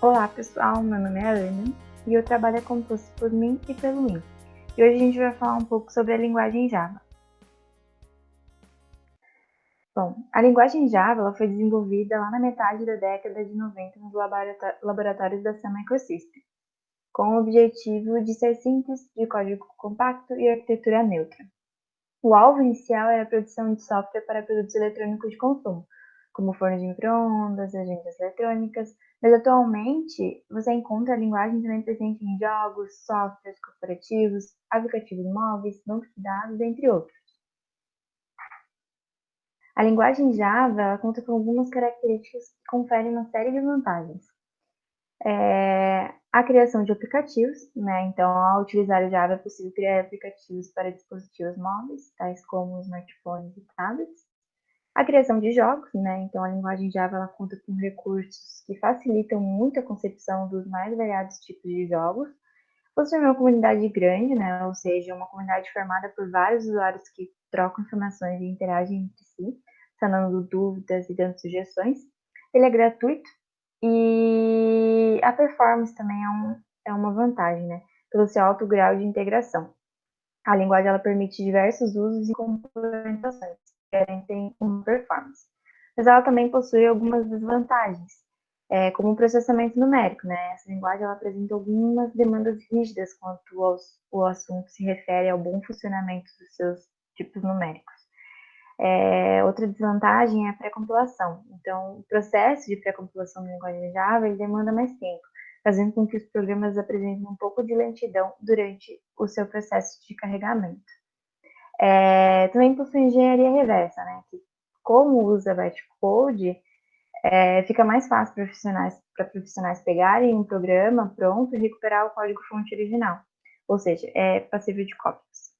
Olá pessoal, meu nome é Ana e eu trabalho é composto por mim e pelo IN. E hoje a gente vai falar um pouco sobre a linguagem Java. Bom, a linguagem Java ela foi desenvolvida lá na metade da década de 90 nos laboratórios da Sun Microsystems, com o objetivo de ser simples, de código compacto e arquitetura neutra. O alvo inicial era a produção de software para produtos eletrônicos de consumo, como fornos de micro-ondas, agências eletrônicas, mas atualmente você encontra a linguagem também presente em jogos, softwares corporativos, aplicativos móveis, bancos de dados, entre outros. A linguagem Java conta com algumas características que conferem uma série de vantagens. A criação de aplicativos, né? Então, ao utilizar o Java é possível criar aplicativos para dispositivos móveis, tais como smartphones e tablets. A criação de jogos, né? Então, a linguagem Java ela conta com recursos que facilitam muito a concepção dos mais variados tipos de jogos. Possui uma comunidade grande, né? Ou seja, uma comunidade formada por vários usuários que trocam informações e interagem entre si, sanando dúvidas e dando sugestões. Ele é gratuito e a performance também é uma vantagem, né? Pelo seu alto grau de integração. A linguagem ela permite diversos usos e complementações que garantem uma performance. Mas ela também possui algumas desvantagens, como o processamento numérico, né? Essa linguagem ela apresenta algumas demandas rígidas quanto ao assunto se refere ao bom funcionamento dos seus tipos numéricos. Outra desvantagem é a pré-compilação. Então, o processo de pré-compilação da linguagem Java ele demanda mais tempo, fazendo com que os programas apresentem um pouco de lentidão durante o seu processo de carregamento. Também possui engenharia reversa, né? Que, como usa bytecode, fica mais fácil para profissionais pegarem um programa pronto e recuperar o código-fonte original. Ou seja, é passível de cópias.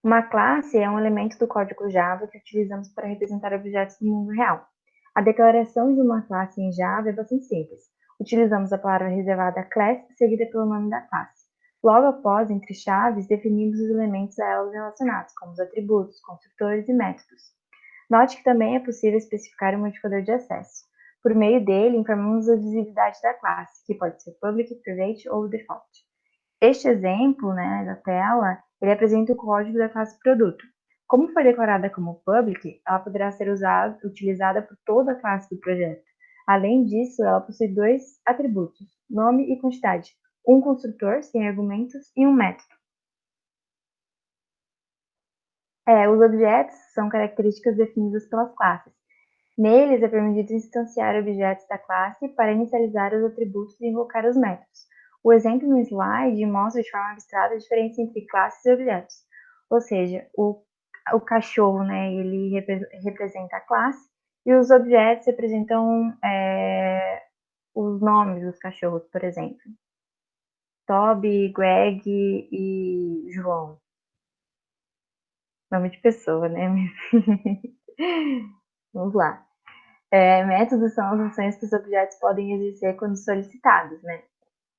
Uma classe é um elemento do código Java que utilizamos para representar objetos do mundo real. A declaração de uma classe em Java é bastante simples. Utilizamos a palavra reservada class seguida pelo nome da classe. Logo após, entre chaves, definimos os elementos a elas relacionados, como os atributos, construtores e métodos. Note que também é possível especificar um modificador de acesso. Por meio dele, informamos a visibilidade da classe, que pode ser public, private ou default. Este exemplo, né, da tela, ele apresenta o código da classe produto. Como foi declarada como public, ela poderá ser utilizada por toda a classe do projeto. Além disso, ela possui dois atributos, nome e quantidade, um construtor, sem argumentos, e um método. Os objetos são características definidas pelas classes. Neles é permitido instanciar objetos da classe para inicializar os atributos e invocar os métodos. O exemplo no slide mostra de forma abstrata a diferença entre classes e objetos. Ou seja, o cachorro, né, ele representa a classe e os objetos representam os nomes dos cachorros, por exemplo. Toby, Greg e João. Nome de pessoa, né? Vamos lá. Métodos são as ações que os objetos podem exercer quando solicitados, né?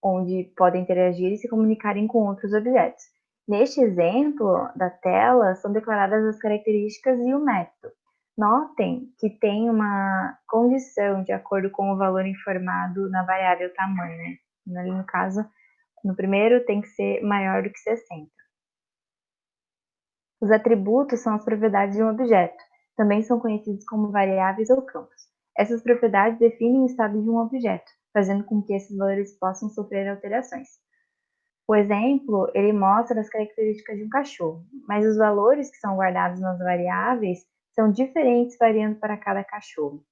Onde podem interagir e se comunicarem com outros objetos. Neste exemplo da tela, são declaradas as características e o método. Notem que tem uma condição de acordo com o valor informado na variável tamanho, né? Ali no caso, no primeiro tem que ser maior do que 60. Os atributos são as propriedades de um objeto. Também são conhecidos como variáveis ou campos. Essas propriedades definem o estado de um objeto, fazendo com que esses valores possam sofrer alterações. O exemplo, ele mostra as características de um cachorro, mas os valores que são guardados nas variáveis são diferentes variando para cada cachorro.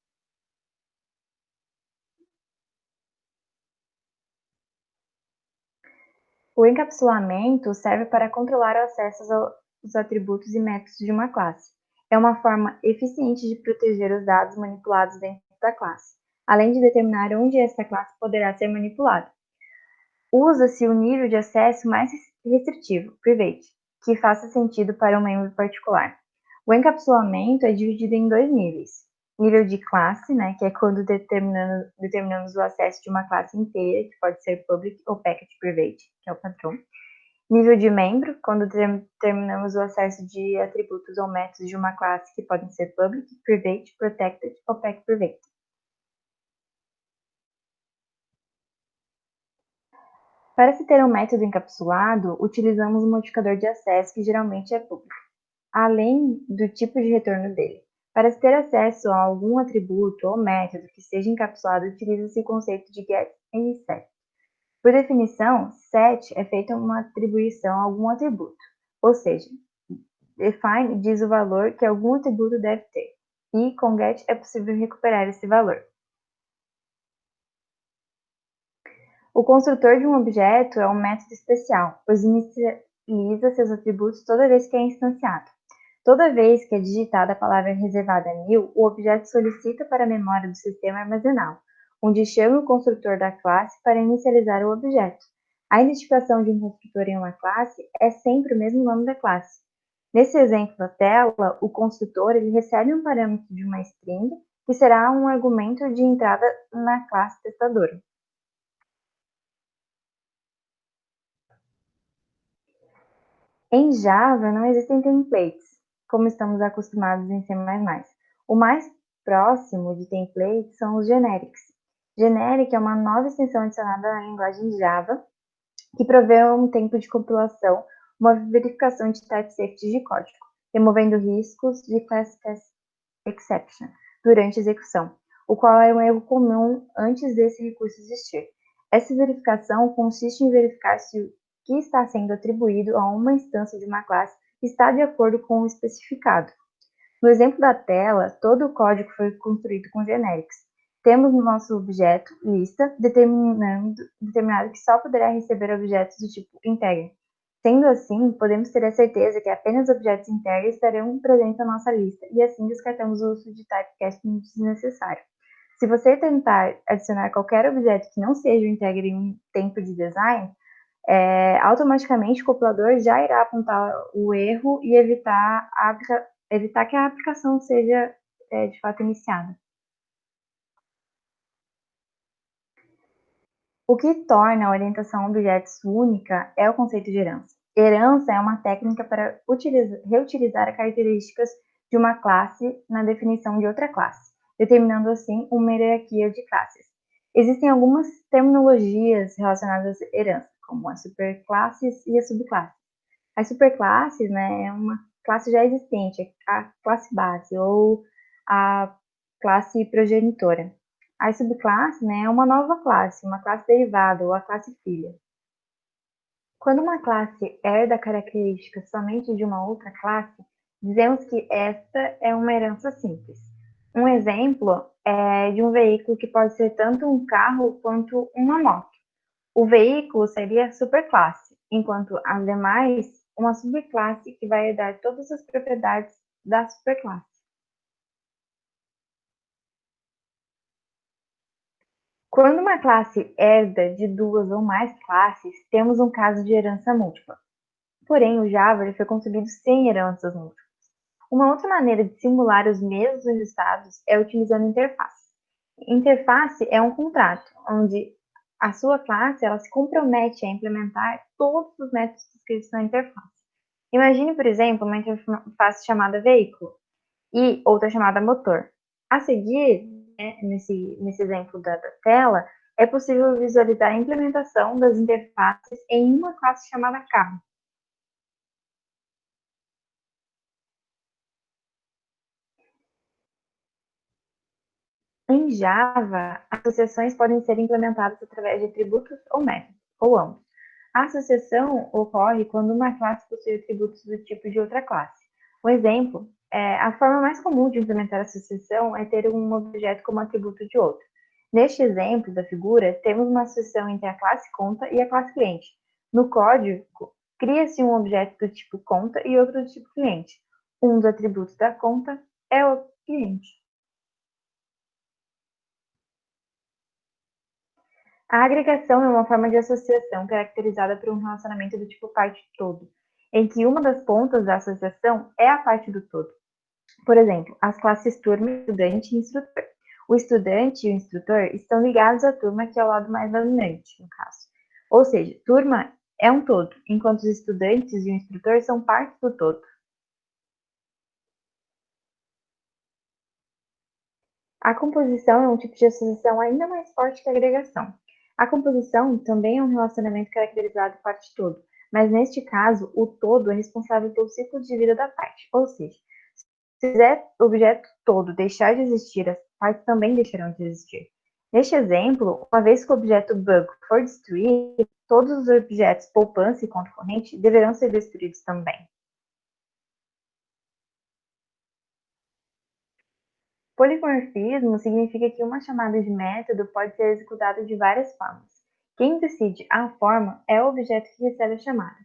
O encapsulamento serve para controlar o acesso aos atributos e métodos de uma classe. É uma forma eficiente de proteger os dados manipulados dentro da classe, além de determinar onde essa classe poderá ser manipulada. Usa-se o nível de acesso mais restritivo, private, que faça sentido para um membro particular. O encapsulamento é dividido em dois níveis. Nível de classe, né, que é quando determinamos o acesso de uma classe inteira, que pode ser public ou package private, que é o padrão. Nível de membro, quando determinamos o acesso de atributos ou métodos de uma classe que podem ser public, private, protected ou package private. Para se ter um método encapsulado, utilizamos um modificador de acesso que geralmente é público, além do tipo de retorno dele. Para se ter acesso a algum atributo ou método que seja encapsulado, utiliza-se o conceito de get e set. Por definição, set é feita uma atribuição a algum atributo, ou seja, define diz o valor que algum atributo deve ter, e com get é possível recuperar esse valor. O construtor de um objeto é um método especial, pois inicializa seus atributos toda vez que é instanciado. Toda vez que é digitada a palavra reservada 1000, o objeto solicita para a memória do sistema armazená-lo, onde chama o construtor da classe para inicializar o objeto. A identificação de um construtor em uma classe é sempre o mesmo nome da classe. Nesse exemplo da tela, o construtor ele recebe um parâmetro de uma string, que será um argumento de entrada na classe testadora. Em Java não existem templates, como estamos acostumados em C++. O mais próximo de templates são os generics. Generic é uma nova extensão adicionada na linguagem Java, que provê um tempo de compilação, uma verificação de type safety de código, removendo riscos de class exception durante a execução, o qual é um erro comum antes desse recurso existir. Essa verificação consiste em verificar se o que está sendo atribuído a uma instância de uma classe está de acordo com o especificado. No exemplo da tela, todo o código foi construído com generics. Temos no nosso objeto lista determinado que só poderá receber objetos do tipo integer. Sendo assim, podemos ter a certeza que apenas objetos integers estarão presentes na nossa lista e assim descartamos o uso de typecasting desnecessário. Se você tentar adicionar qualquer objeto que não seja um integer em um tempo de design, automaticamente o compilador já irá apontar o erro e evitar que a aplicação seja de fato iniciada. O que torna a orientação a objetos única é o conceito de herança. Herança é uma técnica para reutilizar as características de uma classe na definição de outra classe, determinando assim uma hierarquia de classes. Existem algumas terminologias relacionadas à herança, como as superclasses e as subclasses. As superclasses, né, é uma classe já existente, a classe base ou a classe progenitora. A subclasse, né, é uma nova classe, uma classe derivada ou a classe filha. Quando uma classe herda características somente de uma outra classe, dizemos que esta é uma herança simples. Um exemplo é de um veículo que pode ser tanto um carro quanto uma moto. O veículo seria a superclasse, enquanto as demais, uma subclasse que vai herdar todas as propriedades da superclasse. Quando uma classe herda de duas ou mais classes, temos um caso de herança múltipla. Porém, o Java foi concebido sem heranças múltiplas. Uma outra maneira de simular os mesmos estados é utilizando interface. Interface é um contrato, onde a sua classe ela se compromete a implementar todos os métodos descritos na interface. Imagine, por exemplo, uma interface chamada veículo e outra chamada motor. A seguir, nesse exemplo da tela, é possível visualizar a implementação das interfaces em uma classe chamada carro. Em Java, associações podem ser implementadas através de atributos ou métodos, ou ambos. A associação ocorre quando uma classe possui atributos do tipo de outra classe. Um exemplo, a forma mais comum de implementar associação é ter um objeto como atributo de outro. Neste exemplo da figura, temos uma associação entre a classe conta e a classe cliente. No código, cria-se um objeto do tipo conta e outro do tipo cliente. Um dos atributos da conta é o cliente. A agregação é uma forma de associação caracterizada por um relacionamento do tipo parte-todo, em que uma das pontas da associação é a parte do todo. Por exemplo, as classes turma, estudante e instrutor. O estudante e o instrutor estão ligados à turma, que é o lado mais dominante, no caso. Ou seja, turma é um todo, enquanto os estudantes e o instrutor são parte do todo. A composição é um tipo de associação ainda mais forte que a agregação. A composição também é um relacionamento caracterizado por parte todo, mas neste caso, o todo é responsável pelo ciclo de vida da parte, ou seja, se o objeto todo deixar de existir, as partes também deixarão de existir. Neste exemplo, uma vez que o objeto bug for destruído, todos os objetos poupança e conta corrente deverão ser destruídos também. Polimorfismo significa que uma chamada de método pode ser executada de várias formas. Quem decide a forma é o objeto que recebe a chamada.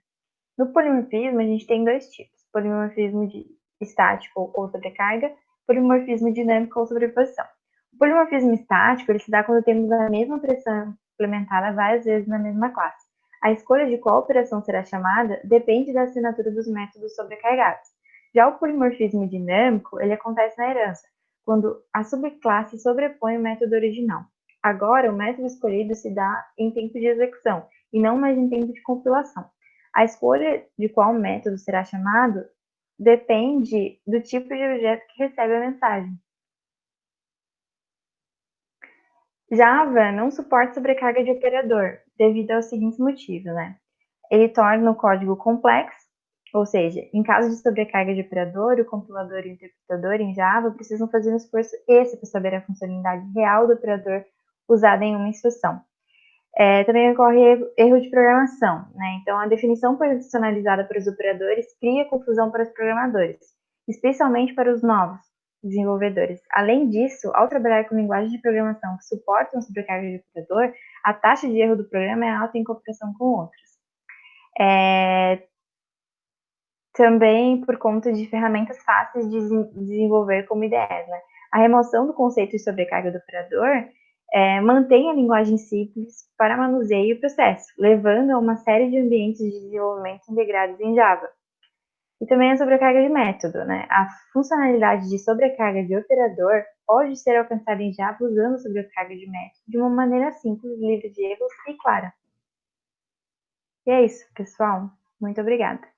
No polimorfismo, a gente tem dois tipos: polimorfismo de estático ou sobrecarga, polimorfismo dinâmico ou sobreposição. O polimorfismo estático ele se dá quando temos a mesma operação implementada várias vezes na mesma classe. A escolha de qual operação será chamada depende da assinatura dos métodos sobrecarregados. Já o polimorfismo dinâmico ele acontece na herança, quando a subclasse sobrepõe o método original. Agora, o método escolhido se dá em tempo de execução e não mais em tempo de compilação. A escolha de qual método será chamado depende do tipo de objeto que recebe a mensagem. Java não suporta sobrecarga de operador, devido aos seguintes motivos, né? Ele torna o código complexo, ou seja, em caso de sobrecarga de operador, o compilador e o interpretador em Java precisam fazer um esforço extra para saber a funcionalidade real do operador usado em uma instrução. Também ocorre erro de programação, né? Então, a definição personalizada para os operadores cria confusão para os programadores, especialmente para os novos desenvolvedores. Além disso, ao trabalhar com linguagens de programação que suportam sobrecarga de operador, a taxa de erro do programa é alta em comparação com outros. Também por conta de ferramentas fáceis de desenvolver como IDEs, né? A remoção do conceito de sobrecarga do operador mantém a linguagem simples para manuseio e processo, levando a uma série de ambientes de desenvolvimento integrados em Java. E também a sobrecarga de método, né? A funcionalidade de sobrecarga de operador pode ser alcançada em Java usando sobrecarga de método de uma maneira simples, livre de erros e clara. E é isso, pessoal. Muito obrigada.